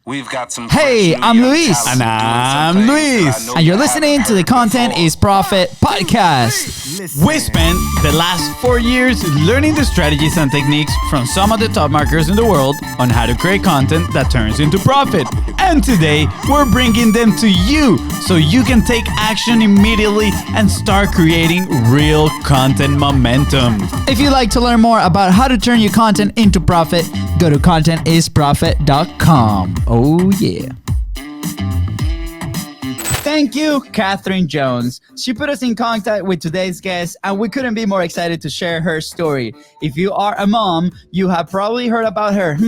We've got some. Hey, I'm Luis. And I'm Luis. And you're listening to the Content is Profit podcast. We spent the last 4 years learning the strategies and techniques from some of the top marketers in the world on how to create content that turns into profit. And today, we're bringing them to you so you can take action immediately and start creating real content momentum. If you'd like to learn more about how to turn your content into profit, go to contentisprofit.com. Oh, yeah. Thank you, Catherine Jones. She put us in contact with today's guest, and we couldn't be more excited to share her story. If you are a mom, you have probably heard about her.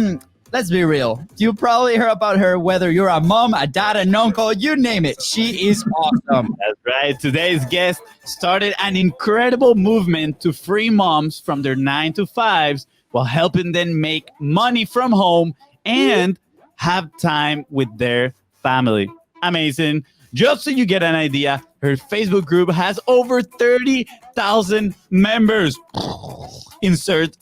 Let's be real. You probably heard about her whether you're a mom, a dad, an uncle, you name it. She is awesome. That's right. Today's guest started an incredible movement to free moms from their 9-to-5s while helping them make money from home and have time with their family. Amazing. Just so you get an idea, her Facebook group has over 30,000 members. Insert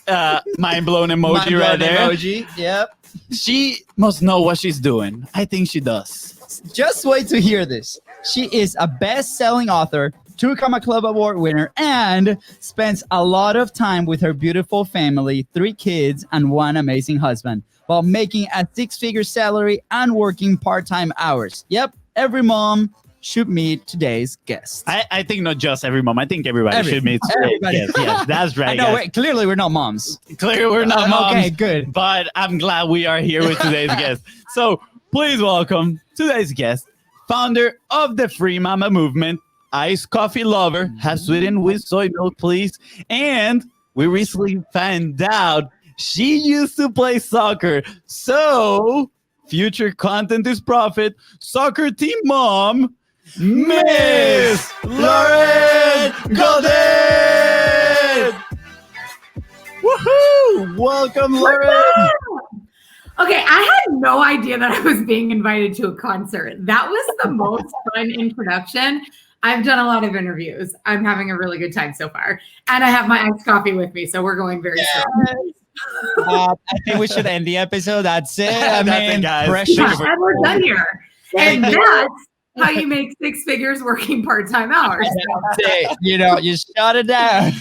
mind-blown emoji right there. Emoji, yep. She must know what she's doing. I think she does. Just wait to hear this. She is a best-selling author, 2 Comma Club Award winner, and spends a lot of time with her beautiful family, 3 kids, and 1 amazing husband, while making a 6-figure salary and working part-time hours. Yep, every mom should meet today's guest. I think not just every mom. I think everybody should meet today's guest. Yes, that's right. I know, clearly we're not moms. Clearly we're not moms. Okay, good. But I'm glad we are here with today's guest. So please welcome today's guest, founder of the Free Mama Movement, iced coffee lover, have sweetened with soy milk, please. And we recently found out she used to play soccer. So future content is profit. Soccer team mom, Miss Lauren Golden. Woohoo! Welcome, Lauren. Okay, I had no idea that I was being invited to a concert. That was the most fun introduction. I've done a lot of interviews. I'm having a really good time so far. And I have my iced coffee with me, so we're going very strong. I think we should end the episode. That's it. I mean, guys. And we're done here. And that's how you make 6 figures working part-time hours. That's it. You know, you shut it down.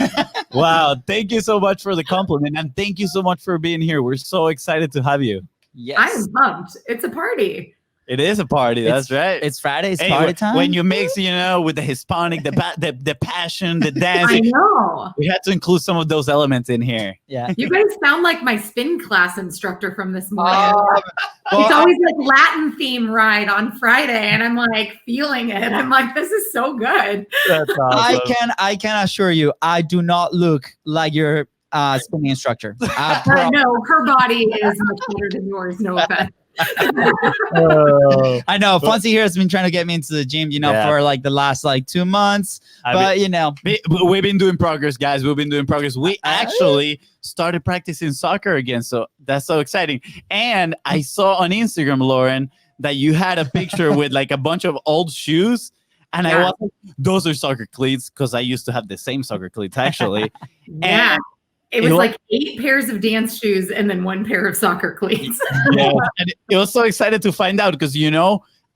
Wow. Thank you so much for the compliment. And thank you so much for being here. We're so excited to have you. Yes. I'm pumped. It's a party. It is a party. That's right. It's Friday. It's party time. When you mix, with the Hispanic, the passion, the dance. I know. We had to include some of those elements in here. Yeah. You guys sound like my spin class instructor from this morning. Well, it's always like Latin theme ride on Friday, and I'm like feeling it. I'm like, this is so good. That's awesome. I can assure you, I do not look like your spinning instructor. No, her body is much better than yours. No offense. I know FONZI here has been trying to get me into the gym, for like the last 2 months. We've been doing progress, guys. We've been doing progress. We actually started practicing soccer again, so that's so exciting. And I saw on Instagram, Lauren, that you had a picture with like a bunch of old shoes. And I was like, those are soccer cleats, because I used to have the same soccer cleats actually. Yeah. It was like 8 pairs of dance shoes and then 1 pair of soccer cleats. Yeah, and it was so excited to find out because,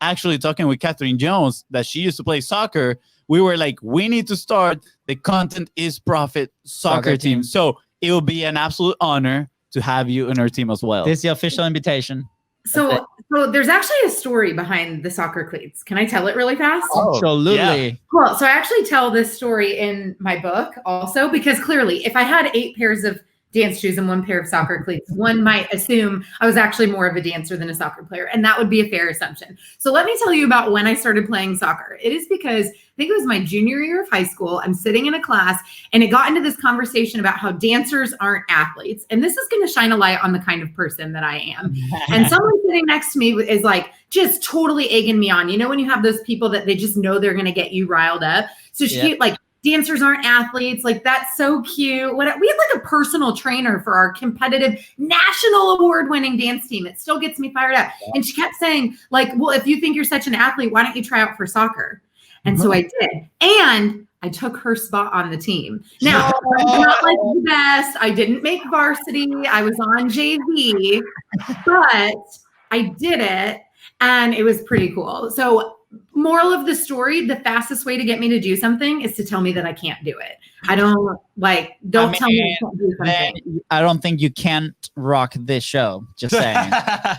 actually talking with Catherine Jones, that she used to play soccer, we were like, we need to start the Content is Profit soccer team. So it will be an absolute honor to have you in our team as well. This is the official invitation. So there's actually a story behind the soccer cleats. Can I tell it really fast? Absolutely. Yeah. Cool. So I actually tell this story in my book also, because clearly if I had 8 pairs of dance shoes and 1 pair of soccer cleats, one might assume I was actually more of a dancer than a soccer player. And that would be a fair assumption. So let me tell you about when I started playing soccer. It is because I think it was my junior year of high school. I'm sitting in a class and it got into this conversation about how dancers aren't athletes. And this is going to shine a light on the kind of person that I am. And someone sitting next to me is like, just totally egging me on. When you have those people that they just know they're going to get you riled up. So she dancers aren't athletes. Like, that's so cute. We had like a personal trainer for our competitive national award-winning dance team. It still gets me fired up. And she kept saying, like, well, if you think you're such an athlete, why don't you try out for soccer? And so I did. And I took her spot on the team. Now, I'm not like the best. I didn't make varsity. I was on JV. But I did it, and it was pretty cool. So moral of the story, the fastest way to get me to do something is to tell me that I can't do it. I don't tell me I can't do something. I don't think you can't rock this show. Just saying.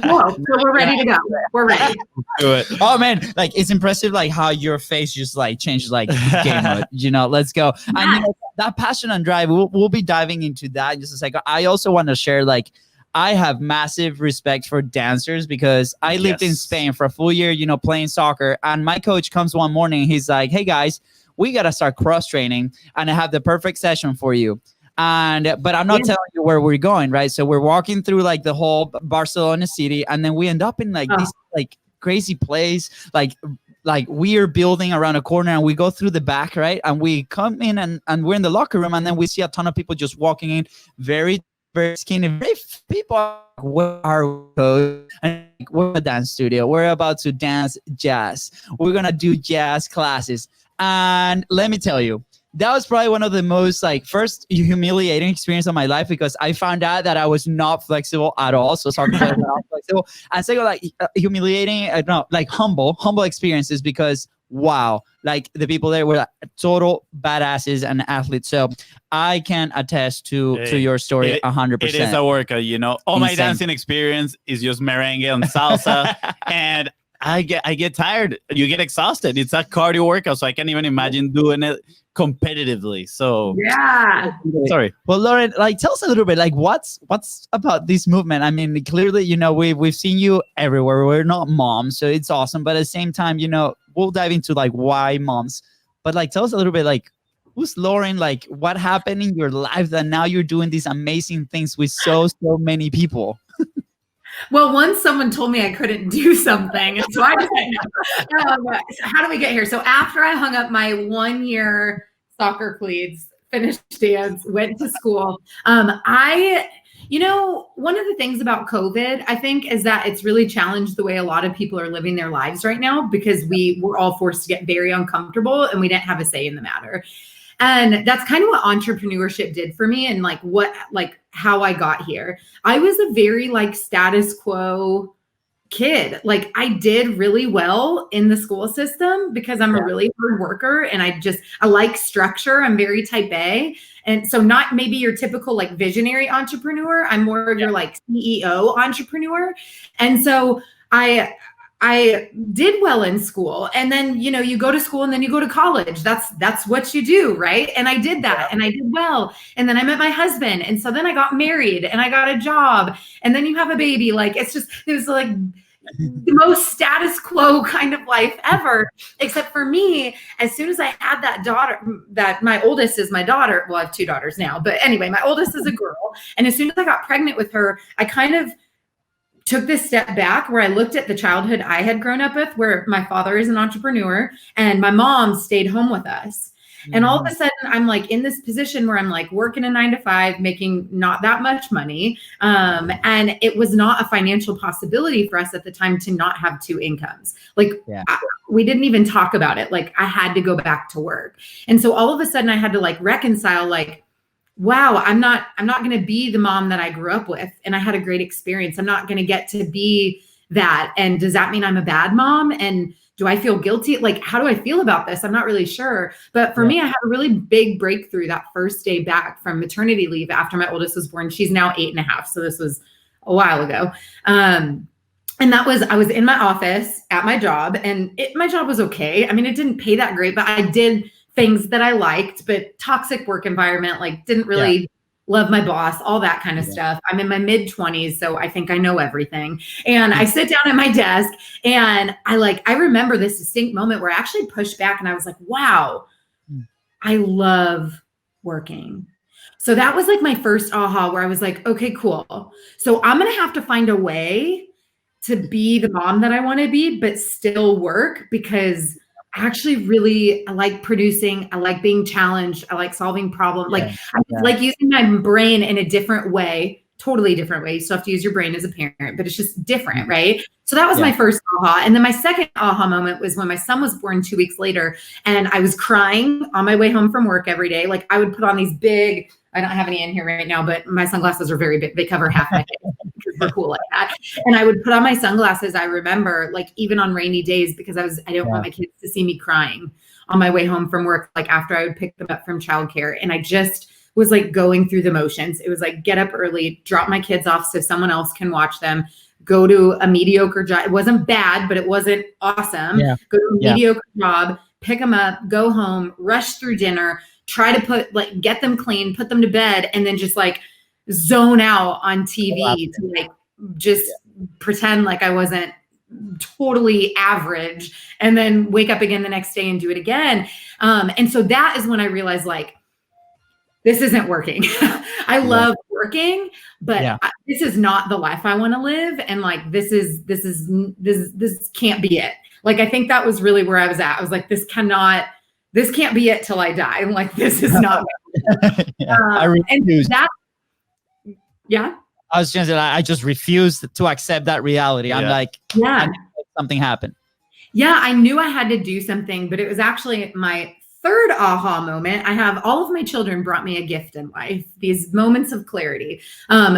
No, so we're ready to go. We're ready. Do it. Oh man, like it's impressive, like how your face just like changes, like game mode. Let's go. Yes. And that passion and drive, we'll be diving into that in just a second. I also want to share, like, I have massive respect for dancers because I lived in Spain for a full year, playing soccer. And my coach comes one morning, he's like, "Hey guys, we got to start cross training and I have the perfect session for you." But I'm not telling you where we're going, right? So we're walking through like the whole Barcelona city, and then we end up in like this like crazy place, like we're building around a corner, and we go through the back, right? And we come in and we're in the locker room, and then we see a ton of people just walking in, very skinny, very people. Where are we? And we're a dance studio. We're about to dance jazz. We're gonna do jazz classes, and let me tell you, that was probably one of the most first humiliating experience of my life, because I found out that I was not flexible at all. So soccer players are not flexible. And second, humiliating, humble experiences, because wow, the people there were total badasses and athletes. So I can attest to your story 100%. It is a workout, All my dancing experience is just merengue and salsa, and I get tired. You get exhausted. It's a cardio workout, so I can't even imagine doing it competitively. So yeah. Sorry. Well, Lauren, tell us a little bit, what's about this movement? I mean, clearly, we've seen you everywhere. We're not moms, so it's awesome. But at the same time, we'll dive into why moms. But tell us a little bit, who's Lauren? What happened in your life that now you're doing these amazing things with so many people? Well, once someone told me I couldn't do something, and so I just how do we get here? So after I hung up my 1 year soccer cleats, finished dance, went to school, one of the things about COVID, I think, is that it's really challenged the way a lot of people are living their lives right now, because we were all forced to get very uncomfortable and we didn't have a say in the matter. And that's kind of what entrepreneurship did for me, and how I got here. I was a very status quo kid. I did really well in the school system because I'm a really hard worker, and I like structure. I'm very type A. And so not maybe your typical visionary entrepreneur. I'm more of your CEO entrepreneur. And so I did well in school, and then, you go to school and then you go to college. That's what you do. Right. And I did that, and I did well. And then I met my husband. And so then I got married and I got a job, and then you have a baby. It was the most status quo kind of life ever, except for me. As soon as I had that daughter, that my oldest is my daughter. Well, I have 2 daughters now, but anyway, my oldest is a girl. And as soon as I got pregnant with her, I kind of took this step back, where I looked at the childhood I had grown up with, where my father is an entrepreneur and my mom stayed home with us. Mm-hmm. And all of a sudden I'm in this position where I'm working a 9 to 5, making not that much money. And it was not a financial possibility for us at the time to not have 2 incomes. We didn't even talk about it. I had to go back to work. And so all of a sudden I had to reconcile, wow, I'm not going to be the mom that I grew up with, and I had a great experience. I'm not going to get to be that. And does that mean I'm a bad mom? And do I feel guilty? How do I feel about this? I'm not really sure. But for me, I had a really big breakthrough that first day back from maternity leave after my oldest was born. She's now 8.5. So this was a while ago. And I was in my office at my job, and my job was okay. I mean, it didn't pay that great, but I did things that I liked, but toxic work environment, didn't really love my boss, all that kind of stuff. I'm in my mid-20s, so I think I know everything. And I sit down at my desk, and I remember this distinct moment where I actually pushed back, and I was like, wow, I love working. So that was my first aha, where I was like, okay, cool. So I'm going to have to find a way to be the mom that I want to be, but still work, because I actually I like producing. I like being challenged. I like solving problems. I like using my brain in a different way, totally different way. You still have to use your brain as a parent, but it's just different, right? So that was my first aha. And then my second aha moment was when my son was born 2 weeks later, and I was crying on my way home from work every day. I would put on these big, I don't have any in here right now, but my sunglasses are very big. They cover half my face. super cool like that. And I would put on my sunglasses, I remember, like even on rainy days, because I didn't want my kids to see me crying on my way home from work, like after I would pick them up from childcare. And I just was like going through the motions. It was like, get up early, drop my kids off so someone else can watch them, go to a mediocre job. It wasn't bad, but it wasn't awesome. Go to a mediocre job, pick them up, go home, rush through dinner, try to get them clean, put them to bed, and then just like zone out on TV to like just pretend like I wasn't totally average, and then wake up again the next day and do it again. And so that is when I realized like, this isn't working. I love working, but this is not the life I want to live. And like, this can't be it. Like, I think that was really where I was at. I was like, this can't be it till I die. I'm like, this is not. I refuse. I was just I just refused to accept that reality. I'm like, I need to make something happen. Yeah, I knew I had to do something, but it was actually my third aha moment. I have all of my children brought me a gift in life, these moments of clarity.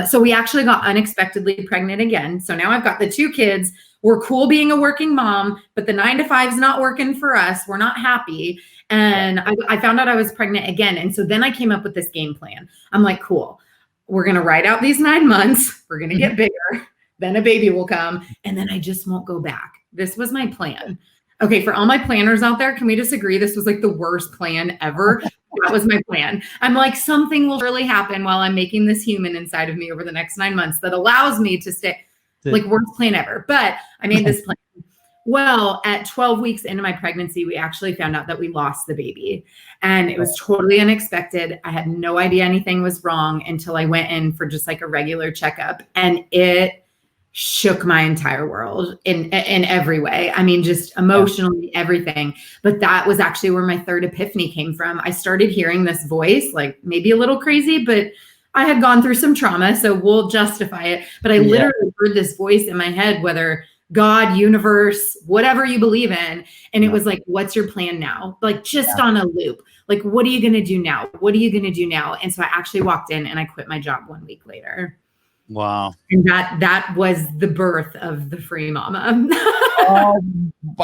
So we actually got unexpectedly pregnant again. So now I've got the 2 kids. We're cool being a working mom, but the 9 to 5 is not working for us. We're not happy. And I found out I was pregnant again. And so then I came up with this game plan. I'm like, cool, we're going to ride out these 9 months. We're going to get bigger. Then a baby will come. And then I just won't go back. This was my plan. Okay, for all my planners out there, can we just agree this was like the worst plan ever? That was my plan. I'm like, something will really happen while I'm making this human inside of me over the next 9 months that allows me to stay. Like, worst plan ever. But I made this plan. Well, at 12 weeks into my pregnancy, we actually found out that we lost the baby. And it was totally unexpected. I had no idea anything was wrong until I went in for just like a regular checkup. And it shook my entire world in every way. I mean, just emotionally, everything. But that was actually where my third epiphany came from. I started hearing this voice, like maybe a little crazy, but I had gone through some trauma, so we'll justify it. But I literally heard this voice in my head, whether God, universe, whatever you believe in. And it was like, what's your plan now? Like, just on a loop. Like, what are you going to do now? What are you going to do now? And so I actually walked in and I quit my job 1 week later. Wow. And that was the birth of the Free Mama.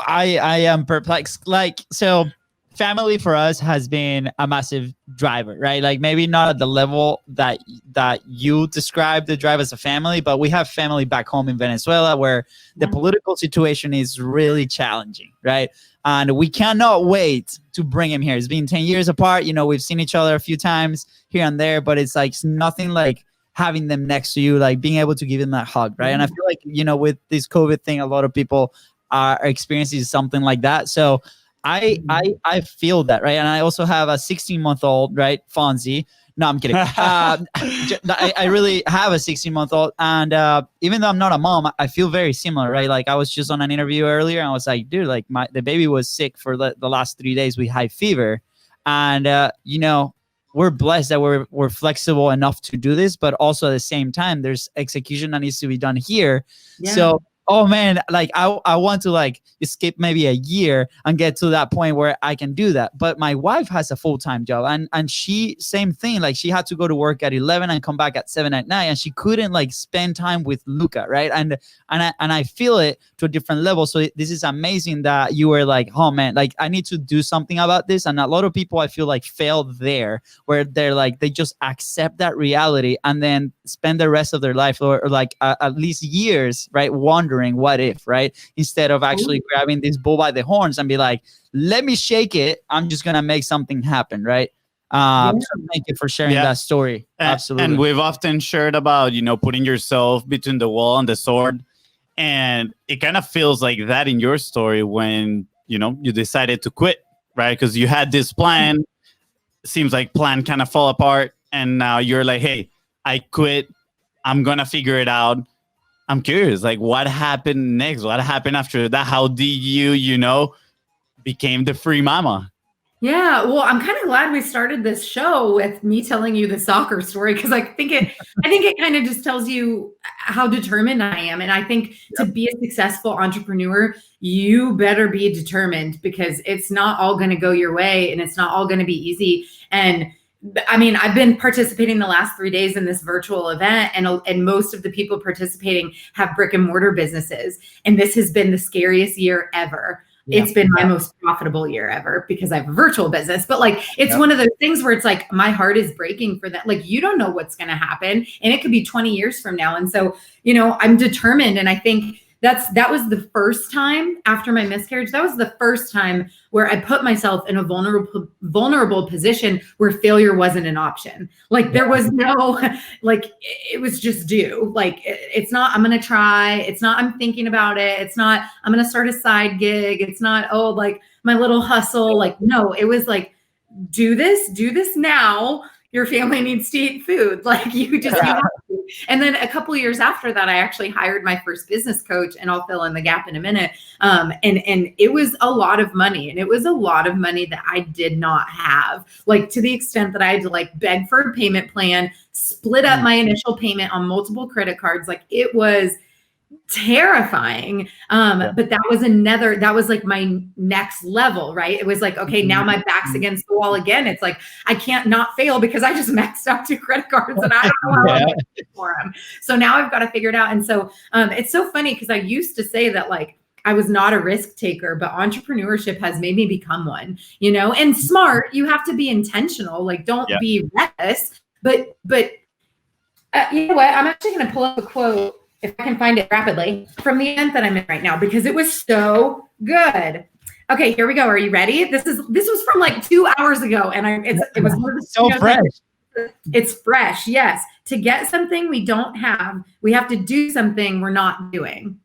I am perplexed. Like, so family for us has been a massive driver, right? Like, maybe not at the level that you describe the drive as a family, but we have family back home in Venezuela where the political situation is really challenging, right? And we cannot wait to bring him here. It's been 10 years apart. You know, we've seen each other a few times here and there, but it's like nothing like having them next to you, like being able to give them that hug, right? And I feel like, you know, with this COVID thing, a lot of people are experiencing something like that. So I feel that, right? And I also have a 16-month-old, right? FONZI. No, I'm kidding. I really have a 16-month-old. And even though I'm not a mom, I feel very similar, right? Like, I was just on an interview earlier and I was like, dude, like the baby was sick for the last 3 days with high fever. And, you know, we're blessed that we're flexible enough to do this, but also at the same time, there's execution that needs to be done here. Yeah. So, oh man, like I want to like skip maybe a year and get to that point where I can do that. But my wife has a full-time job and she, same thing, like she had to go to work at 11 and come back at 7 at night, and she couldn't like spend time with Luca, right? And I feel it to a different level. So this is amazing that you were like, oh man, like I need to do something about this. And a lot of people I feel like fail there, where they're like, they just accept that reality and then spend the rest of their life or like at least years, right, wondering what if, right, instead of actually grabbing this bull by the horns and be like, let me shake it, I'm just gonna make something happen, right? So thank you for sharing that story. Absolutely. And we've often shared about, you know, putting yourself between the wall and the sword, and it kind of feels like that in your story when, you know, you decided to quit, right? Because you had this plan, seems like plan kind of fall apart, and now you're like, hey, I quit, I'm gonna figure it out. I'm curious, like, what happened next? What happened after that? How did you, you know, became the Free Mama? Yeah, well, I'm kind of glad we started this show with me telling you the soccer story, because I think it kind of just tells you how determined I am. And I think to be a successful entrepreneur, you better be determined, because it's not all going to go your way and it's not all going to be easy. And I mean, I've been participating the last 3 days in this virtual event, and most of the people participating have brick and mortar businesses. And this has been the scariest year ever. Yeah. It's been my most profitable year ever because I have a virtual business. But like, it's one of those things where it's like, my heart is breaking for that. Like, you don't know what's going to happen, and it could be 20 years from now. And so, you know, I'm determined. And I think that was the first time after my miscarriage. That was the first time where I put myself in a vulnerable position where failure wasn't an option. Like, there was no, like, it was just do. Like, it's not, I'm going to try. It's not, I'm thinking about it. It's not, I'm going to start a side gig. It's not, oh, like my little hustle. Like, no, it was like, do this now. Your family needs to eat food. Like, you just, you have to. And then a couple of years after that, I actually hired my first business coach, and I'll fill in the gap in a minute. And it was a lot of money, and it was a lot of money that I did not have, like, to the extent that I had to like beg for a payment plan, split up my initial payment on multiple credit cards. Like, it was terrifying. But that was like my next level, right? It was like, okay, now my back's against the wall again. It's like, I can't not fail because I just maxed out 2 credit cards and I don't know how I'm going to pay for them. So now I've got to figure it out. And so it's so funny because I used to say that like, I was not a risk taker, but entrepreneurship has made me become one, you know, and smart. You have to be intentional. Like, don't be reckless, but you know what? I'm actually going to pull up a quote, if I can find it rapidly, from the event that I'm in right now, because it was so good. Okay, here we go. Are you ready? This was from like 2 hours ago, and it was one of the so fresh. It's fresh, yes. To get something we don't have, we have to do something we're not doing.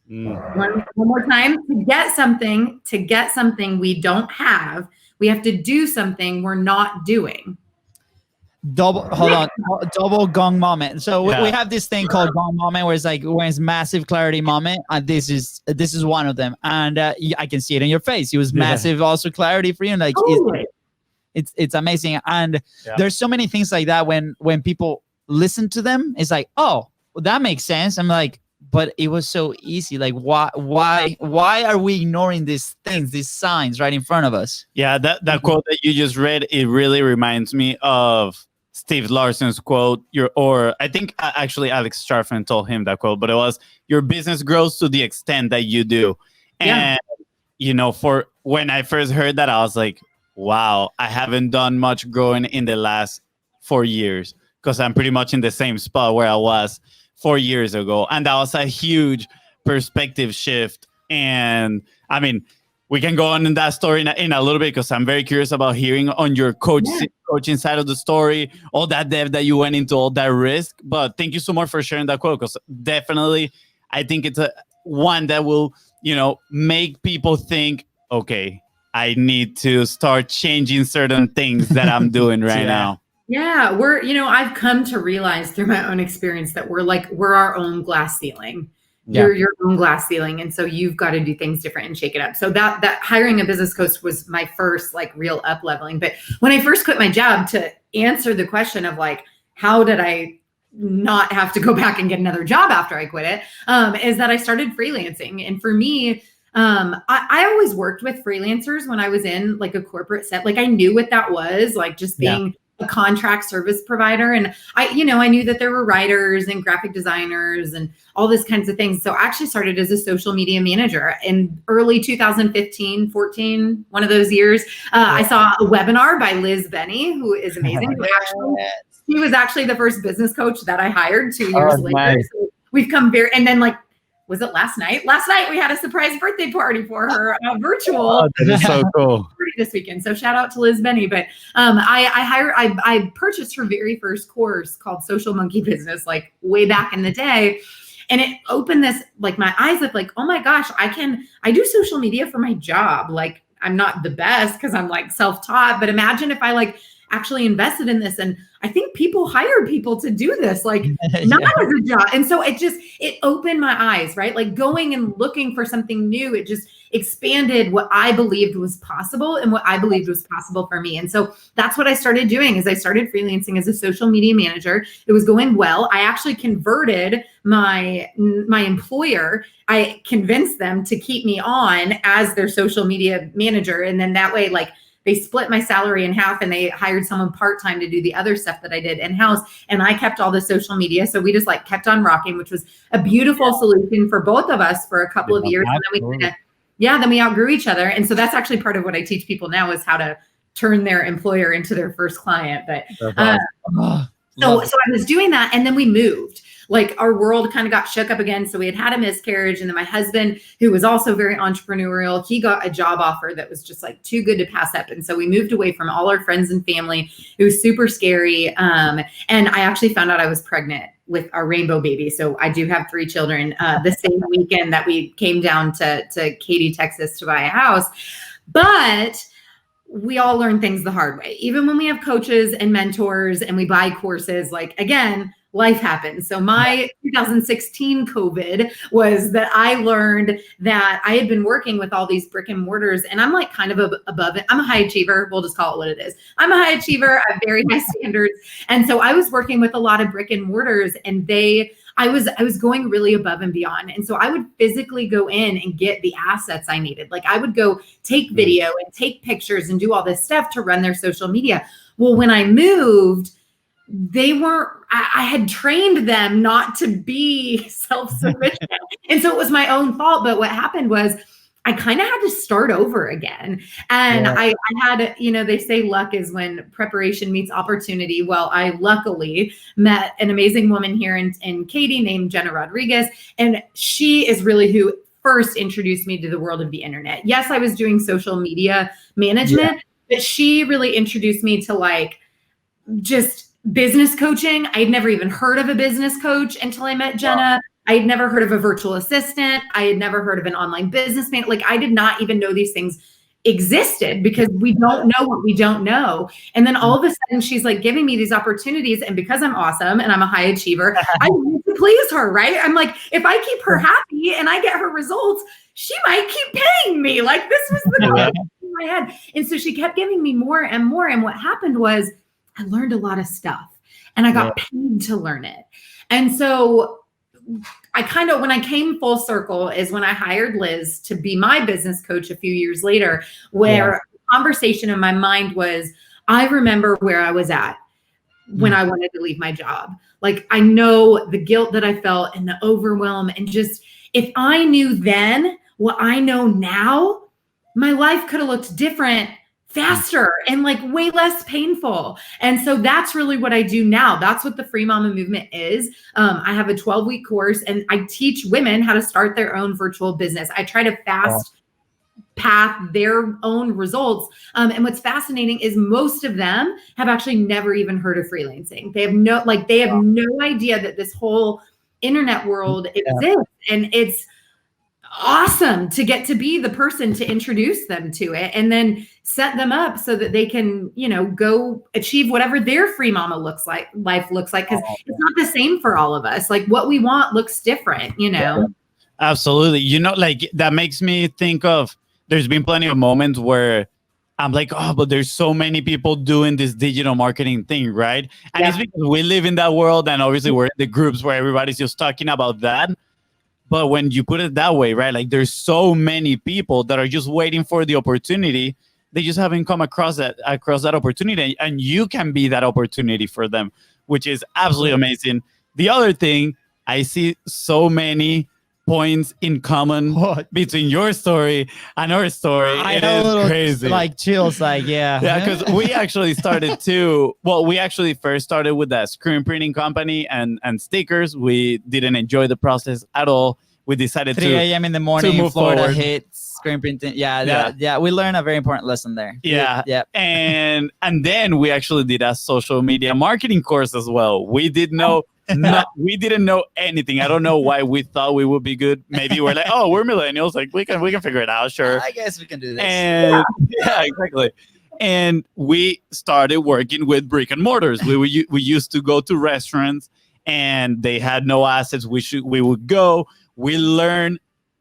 One more time. To get something we don't have, we have to do something we're not doing. Double gong moment. So we have this thing called gong moment, where it's like when it's massive clarity moment, and this is one of them. And I can see it in your face. It was massive, also clarity for you. Like, it's amazing. And there's so many things like that when people listen to them, it's like, oh, well, that makes sense. I'm like, but it was so easy. Like, why are we ignoring these things, these signs right in front of us? Yeah, that quote that you just read, it really reminds me of Steve Larson's quote, or I think actually Alex Charfen told him that quote, but it was, your business grows to the extent that you do. And, you know, for when I first heard that, I was like, wow, I haven't done much growing in the last 4 years, because I'm pretty much in the same spot where I was 4 years ago. And that was a huge perspective shift. And I mean, we can go on in that story in a little bit, because I'm very curious about hearing on your coaching side of the story, all that depth that you went into, all that risk. But thank you so much for sharing that quote, because definitely I think it's one that will, you know, make people think, okay, I need to start changing certain things that I'm doing right now. Yeah, I've come to realize through my own experience that we're our own glass ceiling. You're your own glass ceiling. And so you've got to do things different and shake it up. So that hiring a business coach was my first like real up leveling. But when I first quit my job, to answer the question of like, how did I not have to go back and get another job after I quit it, is that I started freelancing. And for me, I always worked with freelancers when I was in like a corporate set. Like, I knew what that was, like just being a contract service provider. And I knew that there were writers and graphic designers and all these kinds of things. So I actually started as a social media manager in early 2015, 14, one of those years. I saw a webinar by Liz Benny, who is amazing. She was actually the first business coach that I hired 2 years later. Nice. So we've come and then like, was it last night? Last night we had a surprise birthday party for her, virtual. Oh, that is so cool. This weekend. So shout out to Liz Benny. But I purchased her very first course called Social Monkey Business, like way back in the day. And it opened this, like my eyes up, like, oh my gosh, I do social media for my job. Like, I'm not the best because I'm like self-taught, but imagine if I like actually invested in this. And I think people hire people to do this, like not as a job. And so it opened my eyes, right? Like going and looking for something new. It just expanded what I believed was possible and what I believed was possible for me. And so that's what I started doing, is I started freelancing as a social media manager. It was going well. I actually converted my employer. I convinced them to keep me on as their social media manager. And then that way, like, they split my salary in half and they hired someone part-time to do the other stuff that I did in-house. And I kept all the social media. So we just like kept on rocking, which was a beautiful solution for both of us for a couple of years. And then then we outgrew each other. And so that's actually part of what I teach people now is how to turn their employer into their first client. But so I was doing that, and then we moved. Like our world kind of got shook up again. So we had a miscarriage, and then my husband, who was also very entrepreneurial, he got a job offer that was just like too good to pass up. And so we moved away from all our friends and family. It was super scary. And I actually found out I was pregnant with our rainbow baby. So I do have 3 children. The same weekend that we came down to Katy, Texas to buy a house. But we all learn things the hard way. Even when we have coaches and mentors and we buy courses, like again, life happens. So my 2016 COVID was that I learned that I had been working with all these brick and mortars, and I'm like kind of above it. I'm a high achiever. We'll just call it what it is. I'm a high achiever. I have very high standards. And so I was working with a lot of brick and mortars, and I was going really above and beyond. And so I would physically go in and get the assets I needed. Like I would go take video and take pictures and do all this stuff to run their social media. Well, when I moved, I had trained them not to be self-sufficient. And so it was my own fault. But what happened was I kind of had to start over again. And I had, they say luck is when preparation meets opportunity. Well, I luckily met an amazing woman here in Katy named Jenna Rodriguez. And she is really who first introduced me to the world of the internet. Yes, I was doing social media management, but she really introduced me to like just business coaching. I had never even heard of a business coach until I met Jenna. I had never heard of a virtual assistant. I had never heard of an online business man. Like I did not even know these things existed because we don't know what we don't know. And then all of a sudden she's like giving me these opportunities. And because I'm awesome and I'm a high achiever, I need to please her, right? I'm like, if I keep her happy and I get her results, she might keep paying me. Like this was the goal in my head. And so she kept giving me more and more. And what happened was I learned a lot of stuff and I got paid to learn it. And so I kind of, when I came full circle is when I hired Liz to be my business coach a few years later, where the conversation in my mind was, I remember where I was at when I wanted to leave my job. Like I know the guilt that I felt and the overwhelm, and just, if I knew then what I know now, my life could have looked different faster and like way less painful. And so that's really what I do now. That's what the Free Mama movement is. I have a 12-week course and I teach women how to start their own virtual business. I try to fast path their own results. And what's fascinating is most of them have actually never even heard of freelancing. They have no idea that this whole internet world exists, and it's awesome to get to be the person to introduce them to it and then set them up so that they can, go achieve whatever their free mama life looks like. Cause it's not the same for all of us. Like what we want looks different, Absolutely. Like that makes me think of, there's been plenty of moments where I'm like, oh, but there's so many people doing this digital marketing thing, right? And it's because we live in that world, and obviously we're in the groups where everybody's just talking about that. But when you put it that way, right, like there's so many people that are just waiting for the opportunity. They just haven't come across that opportunity, and you can be that opportunity for them, which is absolutely amazing. The other thing, I see so many points in common between your story and our story. It is crazy. Like chills, because we actually started to, we actually first started with a screen printing company and stickers. We didn't enjoy the process at all. We decided 3 a.m. in the morning, move Florida forward. hits, screen printing. We learned a very important lesson there. And then we actually did a social media marketing course as well. We did know we didn't know anything. I don't know why we thought we would be good. Maybe we're like, oh, we're millennials. Like we can figure it out. Sure. I guess we can do this. And exactly. And we started working with brick and mortars. We used to go to restaurants and they had no assets. We would go. We learn.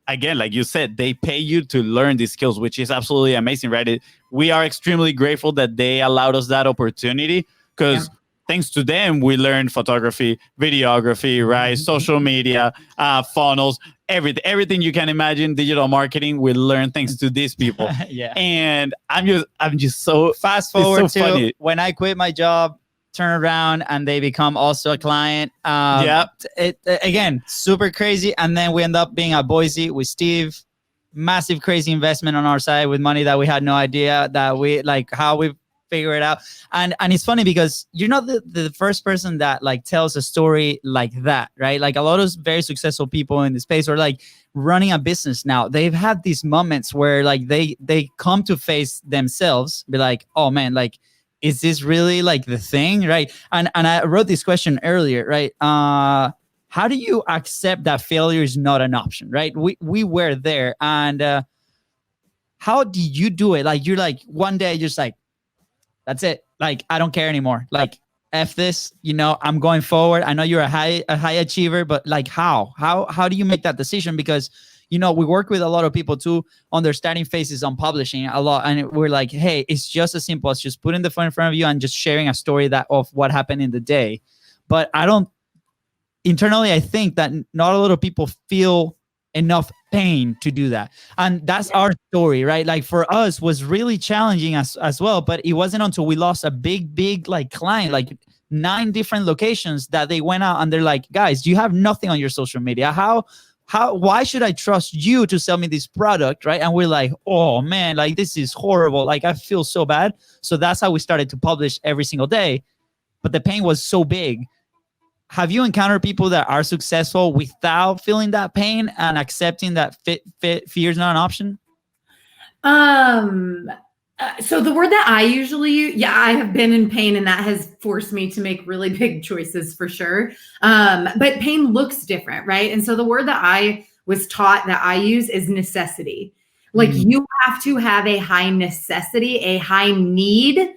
Again, like you said, they pay you to learn these skills, which is absolutely amazing, right? We are extremely grateful that they allowed us that opportunity, because thanks to them, we learned photography, videography, right? Social media, funnels, everything you can imagine, digital marketing. We learned thanks to these people. Yeah. And I'm just so Fast forward it's so to funny. when I quit my job, turn around, and they become also a client. Again, super crazy. And then we end up being at Boise with Steve. Massive, crazy investment on our side with money that we had no idea that we like how we figure it out. And it's funny because you're not the first person that like tells a story like that, right? Like a lot of very successful people in the space or like running a business now, they've had these moments where like they come to face themselves, be like, oh man, like, is this really like the thing, right? And I wrote this question earlier, right? How do you accept that failure is not an option, right? We were there, and how did you do it? Like you're like one day just like, that's it. Like, I don't care anymore. Like, F this, you know, I'm going forward. I know you're a high achiever, but like how do you make that decision? Because, you know, we work with a lot of people too on their starting phases on publishing a lot. And we're like, hey, it's just as simple as just putting the phone in front of you and just sharing a story of what happened in the day. But internally, I think that not a lot of people feel enough pain to do that. And that's our story, right? Like for us was really challenging as well, but it wasn't until we lost a big like client, like 9 different locations, that they went out and they're like, guys, you have nothing on your social media. Why should I trust you to sell me this product, right? And we're like, oh man, like this is horrible. Like I feel so bad. So that's how we started to publish every single day. But the pain was so big. Have you encountered people that are successful without feeling that pain and accepting that fear is not an option? So the word that I usually use, I have been in pain, and that has forced me to make really big choices for sure. But pain looks different, right? And so the word that I was taught that I use is necessity. Like you have to have a high necessity, a high need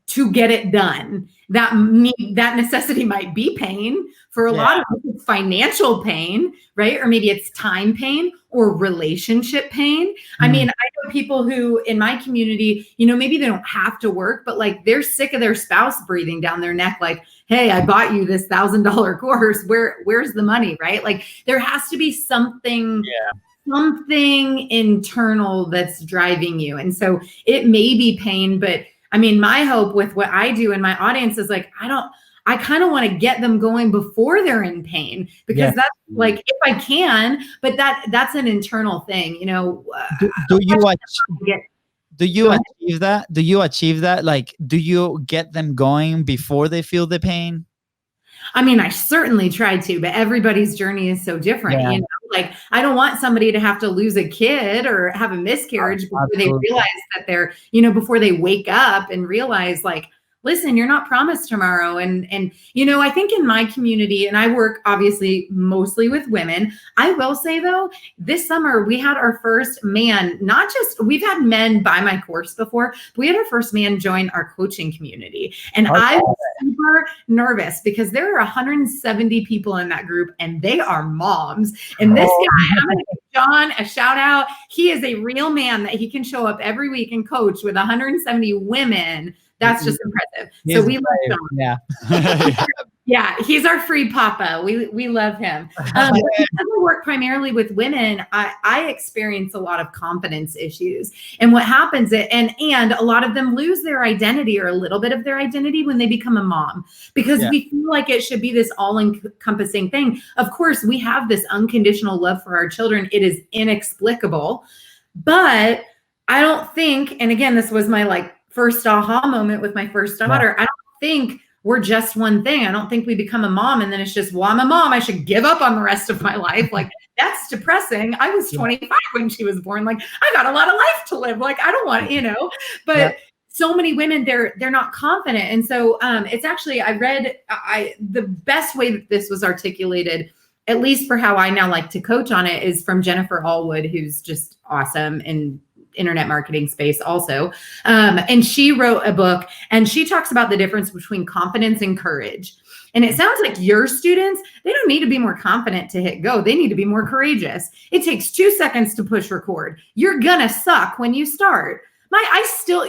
to get it done. That necessity might be pain. For a lot of people, it's financial pain, right? Or maybe it's time pain or relationship pain. I mean, I know people who in my community, you know, maybe they don't have to work, but like they're sick of their spouse breathing down their neck, like, hey, I bought you this $1,000 course. Where's the money, right? Like there has to be something internal that's driving you. And so it may be pain, but I mean, my hope with what I do in my audience is like, I kind of want to get them going before they're in pain, because that's like, if I can, but that's an internal thing, you know. Do you achieve that? Do you achieve that? Like, do you get them going before they feel the pain? I mean, I certainly try to, but everybody's journey is so different. You know, like I don't want somebody to have to lose a kid or have a miscarriage before they realize that they're, you know, before they wake up and realize like, listen, you're not promised tomorrow. And, you know, I think in my community, and I work obviously mostly with women, I will say though, this summer we had our first man, we've had men buy my course before, but we had our first man join our coaching community. And I was super nervous because there are 170 people in that group and they are moms. And this guy, I'm going to give John a shout out. He is a real man that he can show up every week and coach with 170 women. That's just impressive. So we love John. Yeah, he's our free papa. We love him. Because I work primarily with women, I experience a lot of confidence issues. And what happens, and a lot of them lose their identity or a little bit of their identity when they become a mom, because we feel like it should be this all-encompassing thing. Of course, we have this unconditional love for our children. It is inexplicable. But I don't think, and again, this was my like first aha moment with my first daughter. I don't think we're just one thing. I don't think we become a mom and then it's just, well, I'm a mom, I should give up on the rest of my life. Like that's depressing. I was 25 when she was born. Like I got a lot of life to live. Like I don't want, you know, but so many women, they're not confident. And so it's actually, I read the best way that this was articulated, at least for how I now like to coach on it, is from Jennifer Allwood, who's just awesome in internet marketing space also. And she wrote a book and she talks about the difference between confidence and courage. And it sounds like your students, they don't need to be more confident to hit go. They need to be more courageous. It takes 2 seconds to push record. You're gonna suck when you start, I still,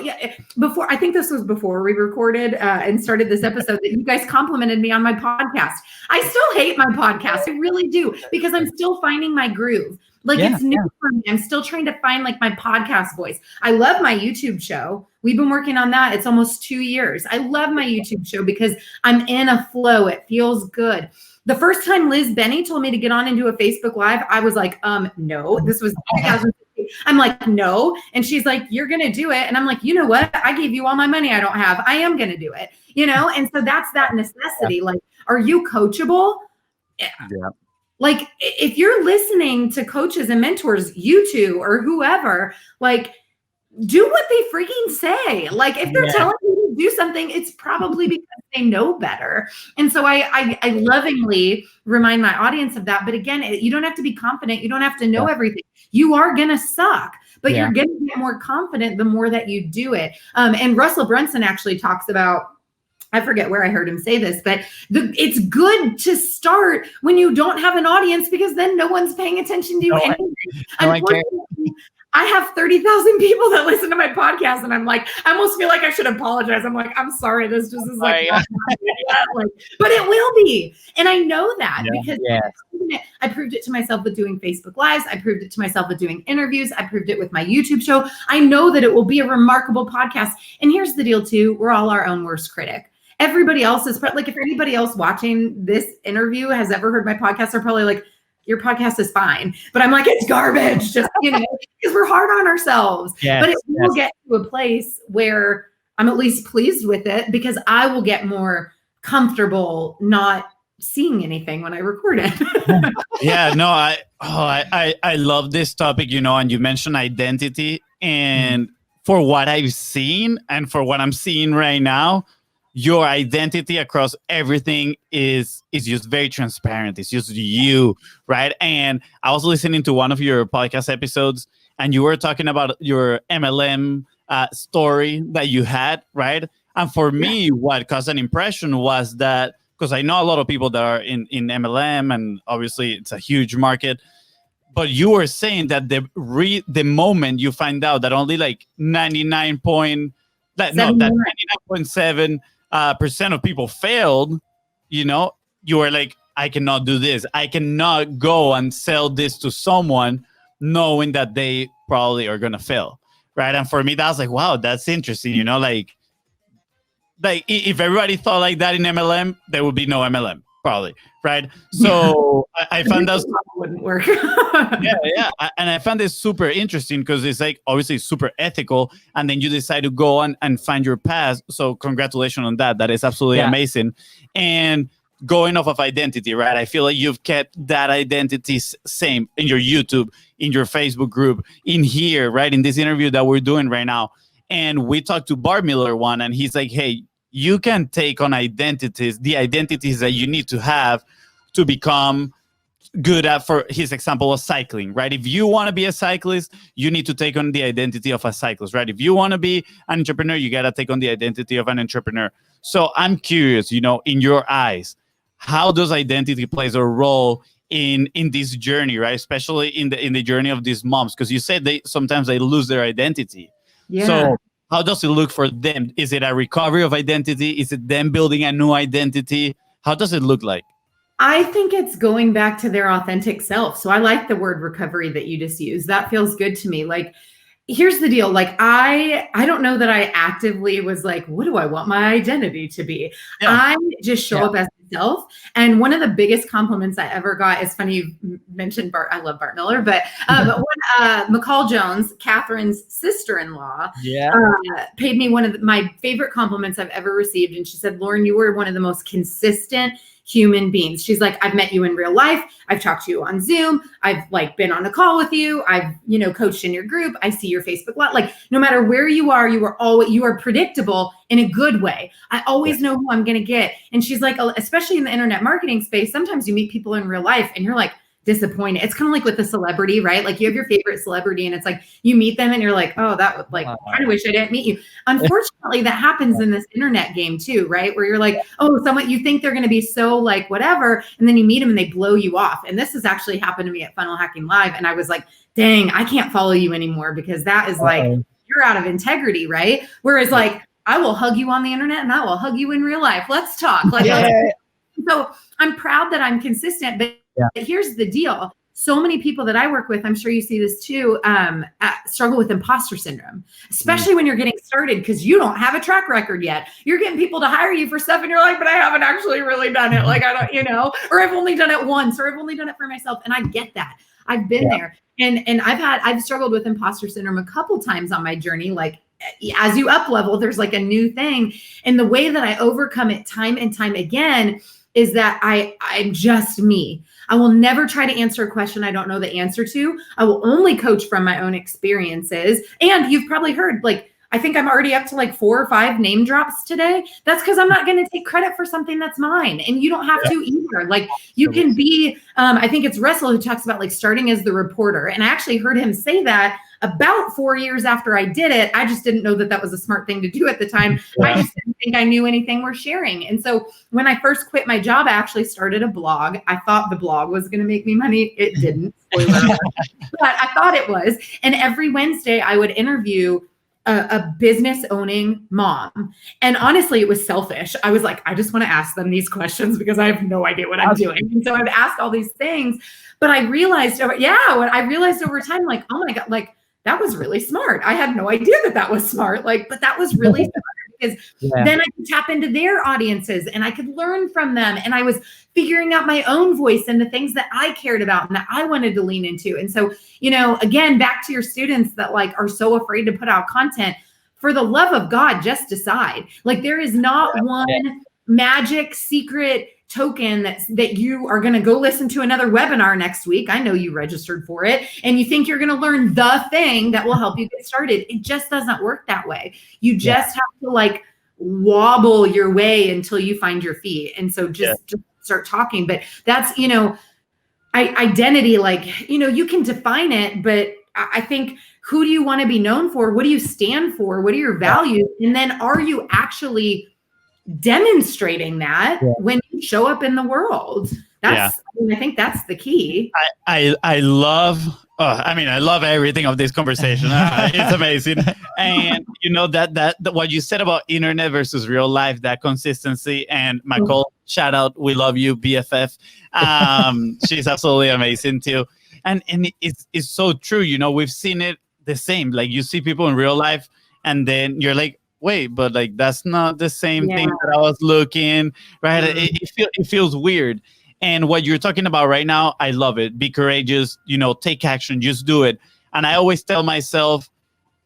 before, I think this was before we recorded and started this episode, that you guys complimented me on my podcast. I still hate my podcast. I really do, because I'm still finding my groove. Like it's new for me. I'm still trying to find like my podcast voice. I love my YouTube show. We've been working on that. It's almost 2 years. I love my YouTube show because I'm in a flow. It feels good. The first time Liz Benny told me to get on and do a Facebook Live, I was like, no, this was 2016. I'm like, no. And she's like, you're going to do it. And I'm like, you know what? I gave you all my money I don't have. I am going to do it, you know? And so that's that necessity. Like, are you coachable? Yeah. Like, if you're listening to coaches and mentors, you two or whoever, like, do what they freaking say. Like, if they're telling you to do something, it's probably because they know better. And so I lovingly remind my audience of that. But again, you don't have to be confident. You don't have to know everything. You are going to suck, but you're going to get more confident the more that you do it. And Russell Brunson actually talks about, I forget where I heard him say this, but it's good to start when you don't have an audience, because then no one's paying attention to you anyway. I have 30,000 people that listen to my podcast, and I'm like, I almost feel like I should apologize. I'm like, I'm sorry, this just is like, but it will be. And I know that because I proved it to myself with doing Facebook Lives. I proved it to myself with doing interviews. I proved it with my YouTube show. I know that it will be a remarkable podcast. And here's the deal too. We're all our own worst critic. Everybody else is like, if anybody else watching this interview has ever heard my podcast, they're probably like, your podcast is fine. But I'm like, it's garbage, just, you know, because we're hard on ourselves. But it will get to a place where I'm at least pleased with it, because I will get more comfortable not seeing anything when I record it. I love this topic, you know, and you mentioned identity. And for what I've seen and for what I'm seeing right now, your identity across everything is just very transparent. It's just you, right? And I was listening to one of your podcast episodes, and you were talking about your MLM story that you had, right? And for me, what caused an impression was that, because I know a lot of people that are in MLM, and obviously it's a huge market, but you were saying that the moment you find out that only like 99.7% of people failed, you know, you were like, I cannot do this. I cannot go and sell this to someone knowing that they probably are going to fail, right? And for me, that was like, wow, that's interesting, you know, like if everybody thought like that in MLM, there would be no MLM, probably, right? So I found that wouldn't work. And I found this super interesting, because it's like obviously super ethical, and then you decide to go on and find your path. So congratulations on that. That is absolutely amazing. And going off of identity, right? I feel like you've kept that identity same in your YouTube, in your Facebook group, in here, right? In this interview that we're doing right now. And we talked to Bart Miller one, and he's like, hey, you can take on identities, the identities that you need to have to become good at, for his example of cycling, right? If you want to be a cyclist, you need to take on the identity of a cyclist, right? If you want to be an entrepreneur, you got to take on the identity of an entrepreneur. So I'm curious, you know, in your eyes, how does identity plays a role in this journey, right? Especially in the journey of these moms, because you said sometimes they lose their identity. So how does it look for them? Is it a recovery of identity? Is it them building a new identity? How does it look like? I think it's going back to their authentic self. So I like the word recovery that you just used. That feels good to me. Like, here's the deal. Like, I don't know that I actively was like, what do I want my identity to be? I just show up as myself. And one of the biggest compliments I ever got is funny. You mentioned Bart. I love Bart Miller, but when McCall Jones, Catherine's sister-in-law, paid me one of my favorite compliments I've ever received. And she said, Lauren, you were one of the most consistent human beings. She's like, I've met you in real life. I've talked to you on Zoom. I've like been on a call with you. I've, you know, coached in your group. I see your Facebook Live. Like, no matter where you are predictable in a good way. I always know who I'm going to get. And she's like, especially in the internet marketing space, sometimes you meet people in real life and you're like disappointed. It's kind of like with a celebrity, right? Like, you have your favorite celebrity and it's like you meet them and you're like, oh, that would like, I kind of wish I didn't meet you. Unfortunately, that happens in this internet game too, right? Where you're like, oh, someone, you think they're going to be so like whatever, and then you meet them and they blow you off. And this has actually happened to me at Funnel Hacking Live. And I was like, dang, I can't follow you anymore, because that is like, you're out of integrity, right? Whereas like, I will hug you on the internet and I will hug you in real life. Let's talk. Like, so I'm proud that I'm consistent, but here's the deal. So many people that I work with, I'm sure you see this too, struggle with imposter syndrome, especially when you're getting started because you don't have a track record yet. You're getting people to hire you for stuff and you're like, but I haven't actually really done it. Like, I don't, you know, or I've only done it once, or I've only done it for myself. And I get that. I've been there. And I've struggled with imposter syndrome a couple times on my journey. Like, as you up level, there's like a new thing. And the way that I overcome it time and time again is that I'm just me. I will never try to answer a question I don't know the answer to. I will only coach from my own experiences. And you've probably heard, like, I think I'm already up to like 4 or 5 name drops today. That's because I'm not going to take credit for something that's mine. And you don't have to either. Like, you can be, I think it's Russell who talks about like starting as the reporter. And I actually heard him say that about 4 years after I did it. I just didn't know that that was a smart thing to do at the time. I just didn't think I knew anything worth sharing. And so when I first quit my job, I actually started a blog. I thought the blog was going to make me money. It didn't. Spoiler alert. But I thought it was. And every Wednesday I would interview a business owning mom. And honestly, it was selfish. I was like, I just want to ask them these questions because I have no idea what I'm doing. And so I'd ask all these things, but I realized, when I realized over time, like, oh my God, like that was really smart. I had no idea that that was smart. Like, but that was really smart because then I could tap into their audiences and I could learn from them. And I was figuring out my own voice and the things that I cared about and that I wanted to lean into. And so, you know, again, back to your students that like are so afraid to put out content, for the love of God, just decide. Like, there is not one magic secret token that you are going to go listen to another webinar next week. I know you registered for it and you think you're going to learn the thing that will help you get started. It just doesn't work that way. You just have to like wobble your way until you find your feet. And so just start talking. But that's, you know, identity, like, you know, you can define it, but I think, who do you want to be known for? What do you stand for? What are your values? And then are you actually demonstrating that when you show up in the world? That's, I mean, I think that's the key. I love, I love everything of this conversation. It's amazing. And you know, that what you said about internet versus real life, that consistency, and Macole, shout out, we love you, BFF. She's absolutely amazing too. And it's so true. You know, we've seen it the same. Like, you see people in real life and then you're like, wait, but like, that's not the same thing that I was looking, right? It feels weird. And what you're talking about right now, I love it. Be courageous, you know, take action, just do it. And I always tell myself,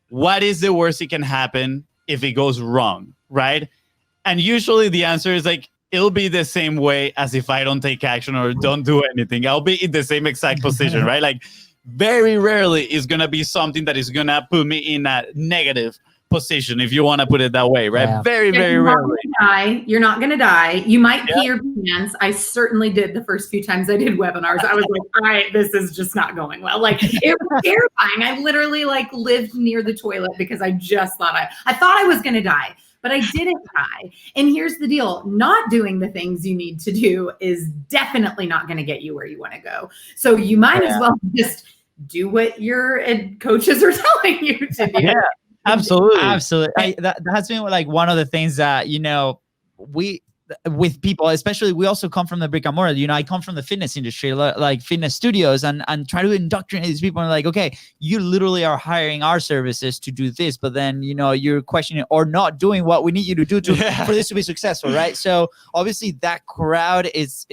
what is the worst that can happen if it goes wrong, right? And usually the answer is like, it'll be the same way as if I don't take action or don't do anything. I'll be in the same exact position, right? Like, very rarely is going to be something that is going to put me in a negative position, if you want to put it that way, right? Very rarely. You're not going to die. You might pee your pants. I certainly did the first few times I did webinars. I was like, this is just not going well. Like, it was terrifying. I literally like lived near the toilet because I just thought I thought I was going to die, but I didn't die. And here's the deal. Not doing the things you need to do is definitely not going to get you where you want to go. So you might as well just do what your coaches are telling you to do. Yeah. Absolutely. That has been like one of the things that, you know, with people, especially, we also come from the brick and mortar. You know, I come from the fitness industry, like fitness studios, and try to indoctrinate these people. And like, okay, you literally are hiring our services to do this, but then, you know, you're questioning or not doing what we need you to do for this to be successful, right? So obviously that crowd is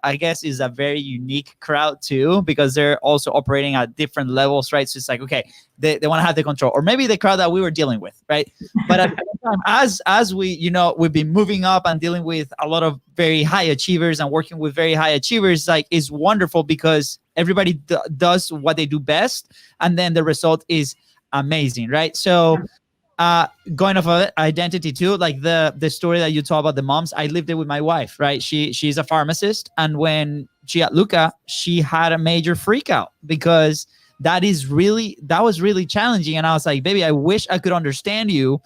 I guess is a very unique crowd too, because they're also operating at different levels, right? So it's like, okay, they want to have the control, or maybe the crowd that we were dealing with, right? But at the time, as we, you know, we've been moving up and dealing with a lot of very high achievers and working with very high achievers, like, is wonderful because everybody does what they do best, and then the result is amazing, right? So going off of identity too, like the story that you told about the moms, I lived it with my wife, right? She's a pharmacist, and when she had Luca, she had a major freak out because that was really challenging. And I was like, baby, I wish I could understand you.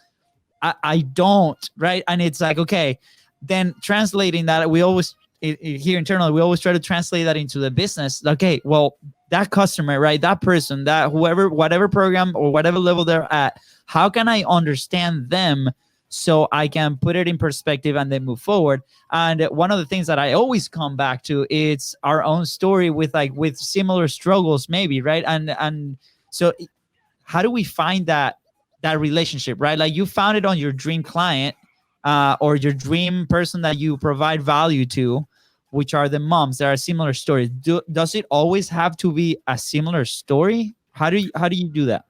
I don't, right? And it's like, okay, then translating that, we always, here internally, we always try to translate that into the business. Okay, well, that customer, right? That person, that whoever, whatever program or whatever level they're at, how can I understand them so I can put it in perspective and then move forward? And one of the things that I always come back to, it's our own story with similar struggles, maybe, right? And so how do we find that relationship, right? Like you found it on your dream client or your dream person that you provide value to, which are the moms. There are similar stories. Does it always have to be a similar story? How do you do that?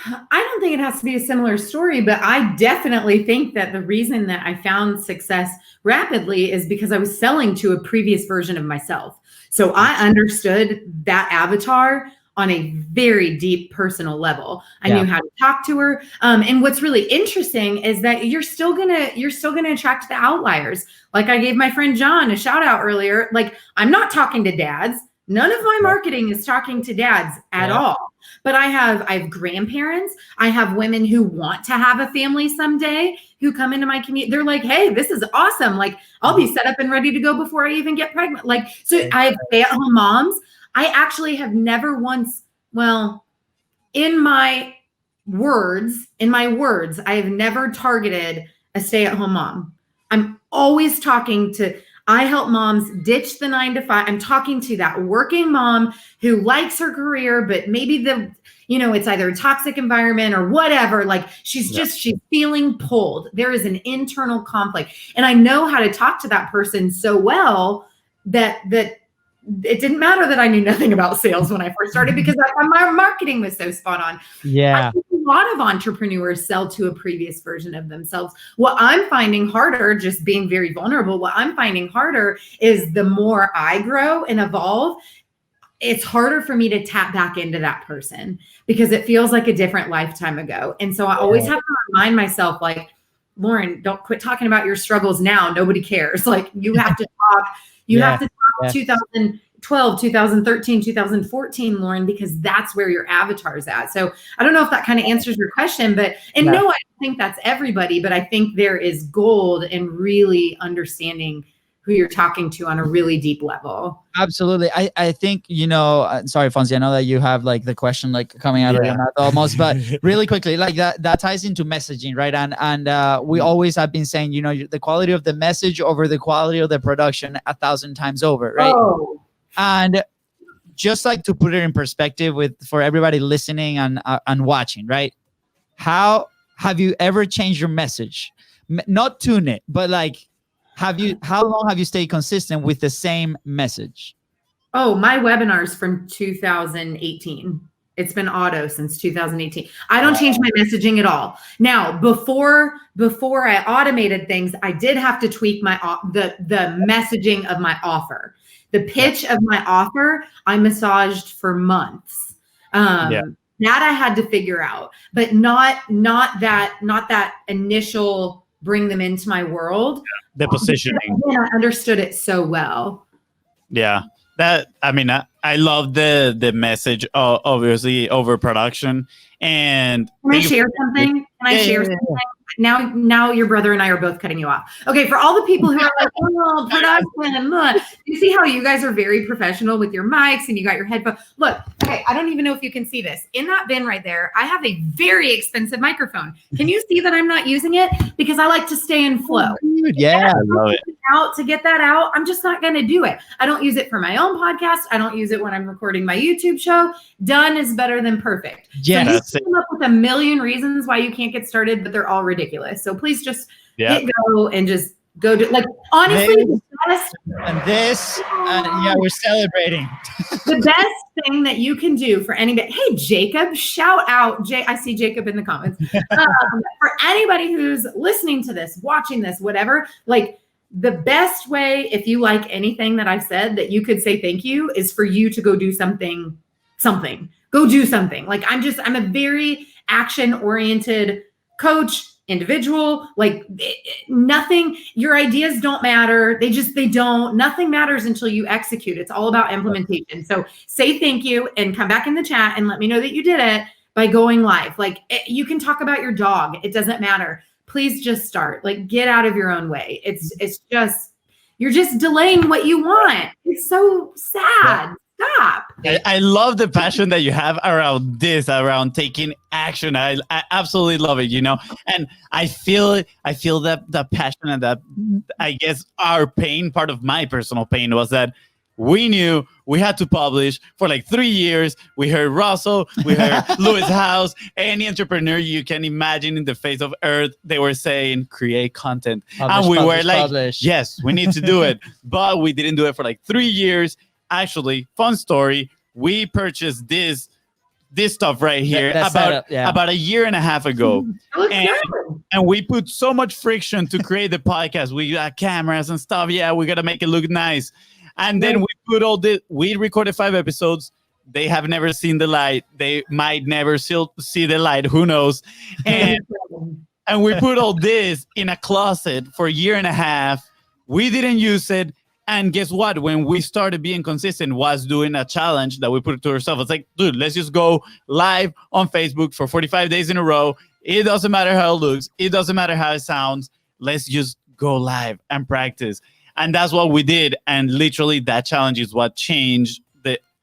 I don't think it has to be a similar story, but I definitely think that the reason that I found success rapidly is because I was selling to a previous version of myself. So I understood that avatar on a very deep personal level. I knew how to talk to her. And what's really interesting is that you're still gonna attract the outliers. Like I gave my friend John a shout out earlier. Like I'm not talking to dads. None of my marketing is talking to dads at all. But I have grandparents. I have women who want to have a family someday who come into my community. They're like, hey, this is awesome. Like I'll be set up and ready to go before I even get pregnant. Like, so I have stay-at-home moms. I actually have never once, well, in my words, I have never targeted a stay-at-home mom. I'm always I help moms ditch the 9 to 5. I'm talking to that working mom who likes her career, but maybe it's either a toxic environment or whatever. Like she's feeling pulled. There is an internal conflict. And I know how to talk to that person so well that it didn't matter that I knew nothing about sales when I first started because my marketing was so spot on. Yeah. I think a lot of entrepreneurs sell to a previous version of themselves. What I'm finding harder, just being very vulnerable, what I'm finding harder is the more I grow and evolve, it's harder for me to tap back into that person because it feels like a different lifetime ago. And so I always have to remind myself, like, Lauren, don't quit talking about your struggles now. Nobody cares. Like you have to talk. You have to talk 2012, 2013, 2014, Lauren, because that's where your avatar's at. So I don't know if that kind of answers your question, but no, I don't think that's everybody, but I think there is gold in really understanding who you're talking to on a really deep level. Absolutely. I think, sorry, Fonzie, I know that you have like the question like coming out of your mouth almost, but really quickly, like that ties into messaging, right? And we always have been saying, the quality of the message over the quality of the production 1,000 times over, right? Oh. And just like to put it in perspective for everybody listening and watching, right? How have you ever changed your message? Not tune it, but like, how long have you stayed consistent with the same message? Oh, my webinars from 2018. It's been auto since 2018. I don't change my messaging at all. Now, before I automated things, I did have to tweak the messaging of my offer. The pitch of my offer, I massaged for months. That I had to figure out, but not that initial bring them into my world. The positioning. I understood it so well. Yeah. I love the message, obviously, over production. And can I share something? Now your brother and I are both cutting you off. Okay, for all the people who are like, oh, production, look. You see how you guys are very professional with your mics and you got your headphones. Look, okay, I don't even know if you can see this. In that bin right there, I have a very expensive microphone. Can you see that I'm not using it? Because I like to stay in flow. Yeah, I love it. To get that out, I'm just not going to do it. I don't use it for my own podcast. I don't use it when I'm recording my YouTube show. Done is better than perfect. Yes. So you come up with a million reasons why you can't get started, but they're all ridiculous. So please just hit go and just go do, like, honestly, the best. And we're celebrating. The best thing that you can do for anybody. Hey, Jacob, shout out. I see Jacob in the comments. For anybody who's listening to this, watching this, whatever, like, the best way, if you like anything that I've said, that you could say thank you is for you to go do something. Go do something. Like, I'm a very action-oriented coach, individual. Like, nothing, your ideas don't matter. They don't. Nothing matters until you execute. It's all about implementation. So say thank you and come back in the chat and let me know that you did it by going live. Like, you can talk about your dog. It doesn't matter. Please just start. Like, get out of your own way. It's just, you're just delaying what you want. It's so sad. Stop. I love the passion that you have around this, around taking action. I absolutely love it, and I feel that the passion, and that, I guess, our pain, part of my personal pain, was that we knew we had to publish for like 3 years. We heard Russell, we heard Lewis House, any entrepreneur you can imagine in the face of earth, they were saying, create content. And we were like, yes, we need to do it. But we didn't do it for like 3 years. Actually, fun story, we purchased this stuff right here about a year and a half ago. And we put so much friction to create the podcast. We got cameras and stuff. Yeah, we got to make it look nice. And then we recorded 5 episodes. They have never seen the light. They might never see the light. Who knows? And we put all this in a closet for a year and a half. We didn't use it. And guess what? When we started being consistent, was doing a challenge that we put to ourselves. It's like, dude, let's just go live on Facebook for 45 days in a row. It doesn't matter how it looks. It doesn't matter how it sounds. Let's just go live and practice. And that's what we did. And literally that challenge is what changed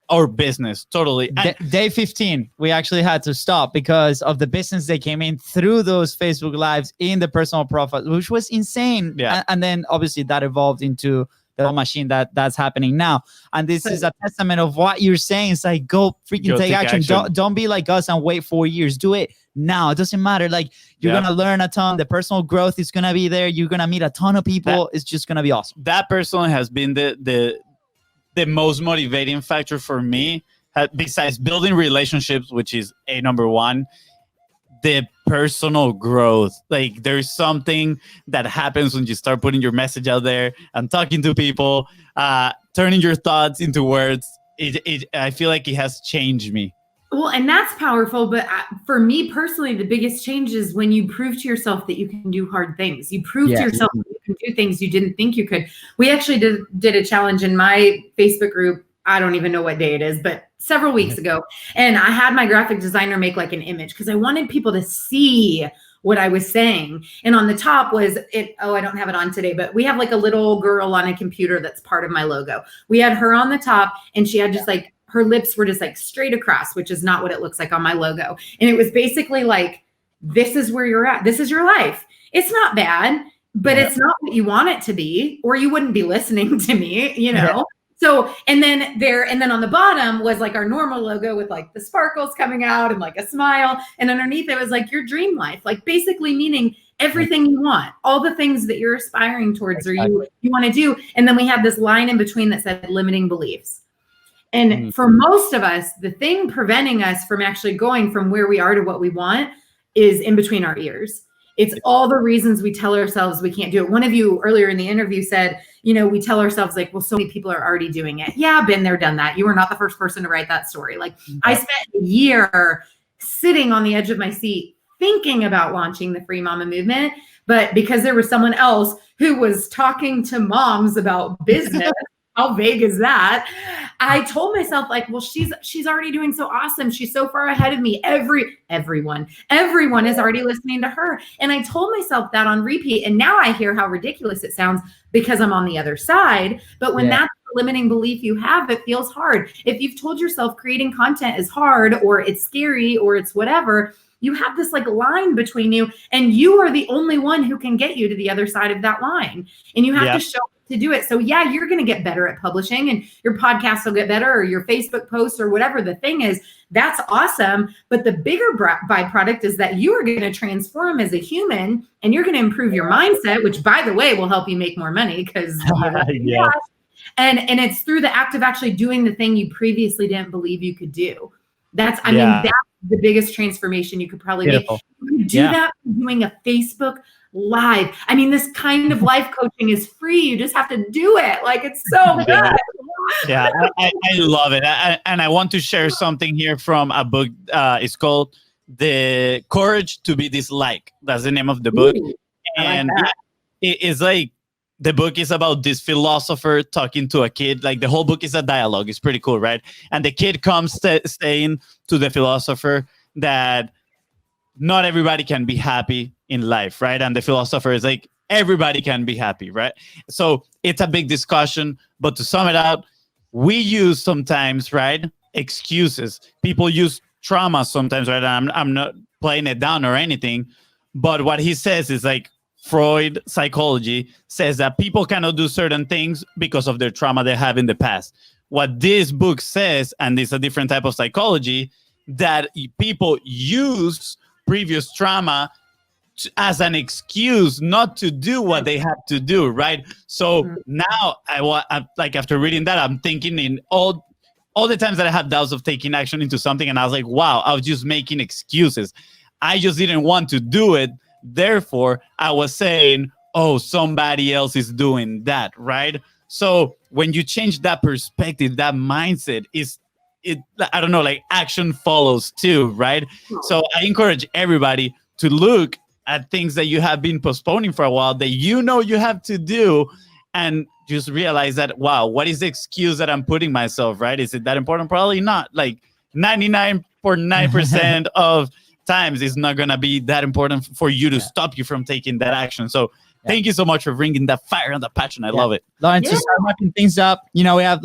our business totally. Day 15, we actually had to stop because of the business that came in through those Facebook Lives in the personal profile, which was insane. Yeah. And then obviously that evolved into the machine that's happening now. And this is a testament of what you're saying. It's like, go freaking take action. Don't be like us and wait 4 years. Do it now. It doesn't matter. Like, you're going to learn a ton. The personal growth is going to be there. You're going to meet a ton of people. It's just going to be awesome. That personally has been the most motivating factor for me, besides building relationships, which is number one. The personal growth. Like, there's something that happens when you start putting your message out there and talking to people, turning your thoughts into words. I feel like it has changed me. Well, and that's powerful. But for me personally, the biggest change is when you prove to yourself that you can do hard things. You prove to yourself that you can do things you didn't think you could. We actually did a challenge in my Facebook group. I don't even know what day it is, but several weeks ago. And I had my graphic designer make like an image because I wanted people to see what I was saying. And on the top was it. Oh, I don't have it on today, but we have like a little girl on a computer that's part of my logo. We had her on the top, and she had just like, her lips were just like straight across, which is not what it looks like on my logo. And it was basically like, this is where you're at. This is your life. It's not bad, but it's not what you want it to be, or you wouldn't be listening to me, Yeah. So, and then on the bottom was like our normal logo with like the sparkles coming out and like a smile. And underneath it was like your dream life, like basically meaning everything you want, all the things that you're aspiring towards or you want to do. And then we had this line in between that said limiting beliefs. And for most of us, the thing preventing us from actually going from where we are to what we want is in between our ears. It's all the reasons we tell ourselves we can't do it. One of you earlier in the interview said, we tell ourselves like, well, so many people are already doing it. Yeah, been there, done that. You were not the first person to write that story. Like, I spent a year sitting on the edge of my seat thinking about launching the Free Mama movement. But because there was someone else who was talking to moms about business, how vague is that? I told myself like, well, she's already doing so awesome. She's so far ahead of me. Everyone is already listening to her. And I told myself that on repeat. And now I hear how ridiculous it sounds because I'm on the other side. But when that's the limiting belief you have, it feels hard. If you've told yourself creating content is hard or it's scary or it's whatever, you have this like line between you, and you are the only one who can get you to the other side of that line. And you have to show to do it. So yeah, you're going to get better at publishing, and your podcast will get better, or your Facebook posts, or whatever the thing is. That's awesome. But the bigger byproduct is that you are going to transform as a human, and you're going to improve your mindset, which by the way, will help you make more money because and it's through the act of actually doing the thing you previously didn't believe you could do. That's the biggest transformation you could probably make. You could do that doing a Facebook Live. I mean, this kind of life coaching is free. You just have to do it. Like, it's so good. Yeah, I love it. And I want to share something here from a book. It's called The Courage to Be Disliked. That's the name of the book. Ooh, and like it's like, the book is about this philosopher talking to a kid. Like, the whole book is a dialogue. It's pretty cool, right? And the kid comes saying to the philosopher that not everybody can be happy in life, right? And the philosopher is like, everybody can be happy, right? So it's a big discussion. But to sum it out, we use sometimes, right, excuses. People use trauma sometimes, right? I'm not playing it down or anything, but what he says is like Freud psychology says that people cannot do certain things because of their trauma they have in the past. What this book says, and it's a different type of psychology, that people use previous trauma as an excuse not to do what they have to do, right? So now I like, after reading that, I'm thinking in all the times that I had doubts of taking action into something, and I was like, wow, I was just making excuses. I just didn't want to do it. Therefore, I was saying, oh, somebody else is doing that, right? So when you change that perspective, that mindset I don't know, like action follows too, right? So I encourage everybody to look at things that you have been postponing for a while that you know you have to do, and just realize that, wow, what is the excuse that I'm putting myself, right? Is it that important? Probably not. Like 99.9% of times it's not going to be that important for you to stop you from taking that action. So thank you so much for bringing that fire and the passion. I love it. Lauren, to start wrapping things up, we have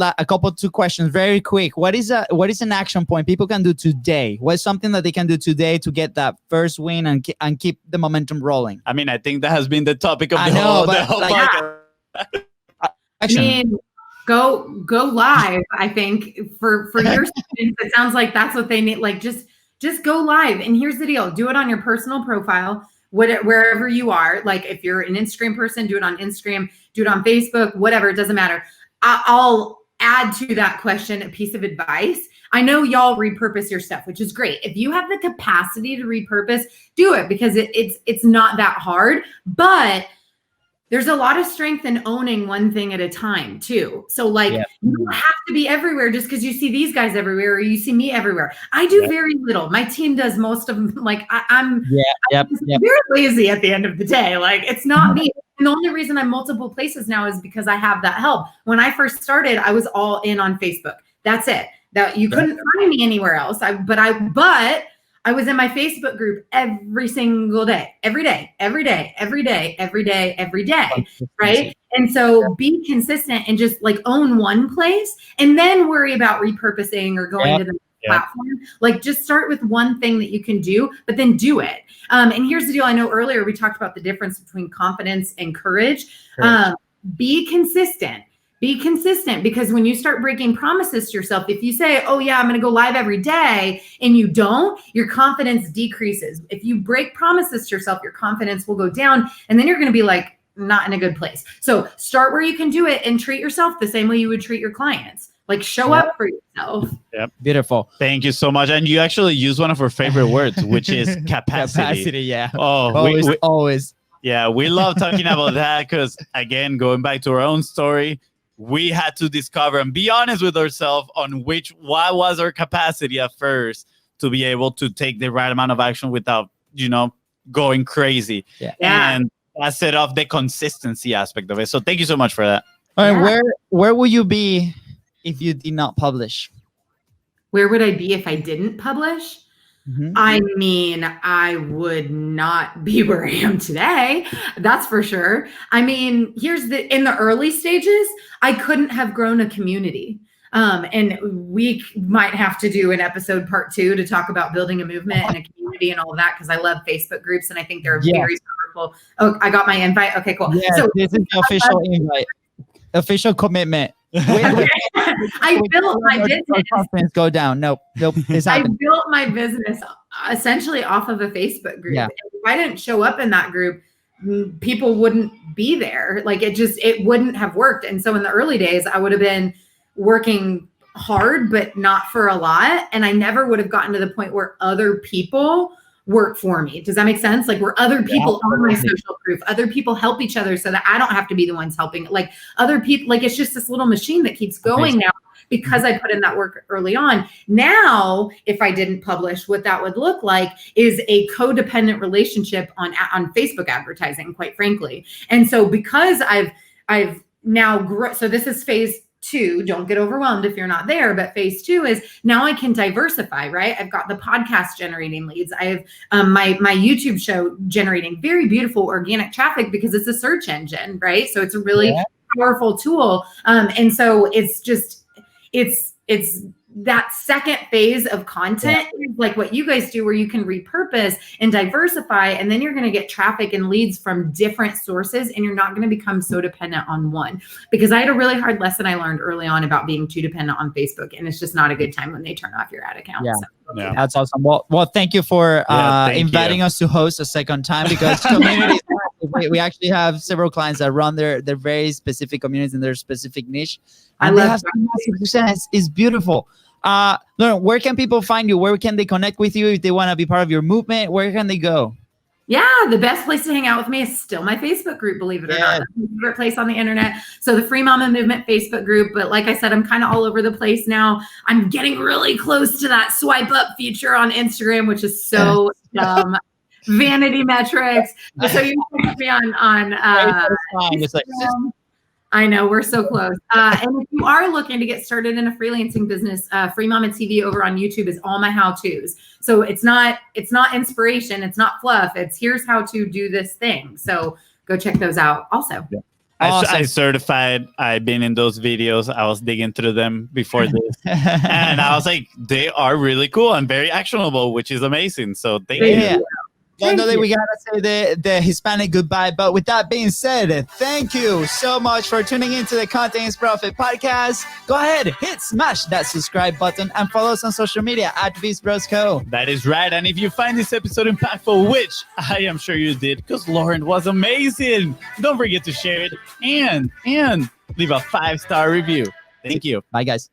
two questions very quick. What is an action point people can do today? What is something that they can do today to get that first win and keep the momentum rolling? I mean, I think that has been the topic of the whole podcast. I mean, go live. I think for your students, it sounds like that's what they need. Like just go live. And here's the deal: do it on your personal profile, wherever you are. Like if you're an Instagram person, do it on Instagram, do it on Facebook, whatever. It doesn't matter. I'll add to that question a piece of advice. I know y'all repurpose your stuff, which is great. If you have the capacity to repurpose, do it, because it's not that hard. But there's a lot of strength in owning one thing at a time too. So like you don't have to be everywhere just because you see these guys everywhere or you see me everywhere. I do very little. My team does most of them. Like I'm very lazy at the end of the day. Like it's not me. And the only reason I'm multiple places now is because I have that help. When I first started, I was all in on Facebook. That's it. That you couldn't find me anywhere else. But I was in my Facebook group every single day, every day, right? And so be consistent and just like own one place and then worry about repurposing or going to the platform. Like just start with one thing that you can do, but then do it. And here's the deal. I know earlier we talked about the difference between confidence and courage. Be consistent. Be consistent, because when you start breaking promises to yourself, if you say, oh yeah, I'm going to go live every day, and you don't, your confidence decreases. If you break promises to yourself, your confidence will go down, and then you're going to be like not in a good place. So start where you can do it and treat yourself the same way you would treat your clients. Like show up for yourself. Yep. Beautiful. Thank you so much. And you actually use one of our favorite words, which is capacity. Capacity, yeah. Oh, always. Yeah, we love talking about that because, again, going back to our own story, we had to discover and be honest with ourselves on what was our capacity at first to be able to take the right amount of action without, going crazy. And that set off the consistency aspect of it. So thank you so much for that. All right, where will you be if you did not publish? Where would I be if I didn't publish? I mean, I would not be where I am today. That's for sure. I mean, in the early stages, I couldn't have grown a community. And we might have to do an episode part 2 to talk about building a movement and a community and all of that, because I love Facebook groups and I think they're very powerful. Oh, I got my invite. Okay, cool. Yeah, so this is the official invite, official commitment. I built my business. Go down. Nope. I built my business essentially off of a Facebook group. Yeah. If I didn't show up in that group, people wouldn't be there. Like it wouldn't have worked. And so in the early days, I would have been working hard, but not for a lot. And I never would have gotten to the point where other people work for me. Does that make sense? Like where other people own my social proof, other people help each other so that I don't have to be the ones helping. Like other people, like it's just this little machine that keeps going now because I put in that work early on. Now, if I didn't publish, what that would look like is a codependent relationship on Facebook advertising, quite frankly. And so because I've now so this is phase 2, don't get overwhelmed if you're not there, but phase 2 is now I can diversify, right? I've got the podcast generating leads. I have my YouTube show generating very beautiful organic traffic because it's a search engine, right? So it's a really powerful tool. And so it's that second phase of content is like what you guys do, where you can repurpose and diversify, and then you're going to get traffic and leads from different sources, and you're not going to become so dependent on one. Because I had a really hard lesson I learned early on about being too dependent on Facebook, and it's just not a good time when they turn off your ad account. Yeah. So, That's awesome. Well, thank you for inviting us to host a second time, because communities, we actually have several clients that run their very specific communities in their specific niche. And they have some massive success. It's beautiful. Lauren, where can people find you? Where can they connect with you if they want to be part of your movement? Where can they go? Yeah, the best place to hang out with me is still my Facebook group, believe it or not. That's my favorite place on the internet. So the Free Mama Movement Facebook group. But like I said, I'm kind of all over the place now. I'm getting really close to that swipe up feature on Instagram, which is so dumb. Vanity metrics. So you can put me on Instagram. I know, we're so close. And if you are looking to get started in a freelancing business, Free Mama TV over on YouTube is all my how-tos. So it's not inspiration, it's not fluff. It's here's how to do this thing. So go check those out also. Yeah. Awesome. I certified. I've been in those videos. I was digging through them before this. And I was like, they are really cool and very actionable, which is amazing. So thank you. London, we gotta say the Hispanic goodbye. But with that being said, thank you so much for tuning into the Content is Profit podcast. Go ahead, smash that subscribe button and follow us on social media at BIZBROS Co. That is right. And if you find this episode impactful, which I am sure you did, because Lauren was amazing, don't forget to share it and leave a 5-star review. Thank you. Bye, guys.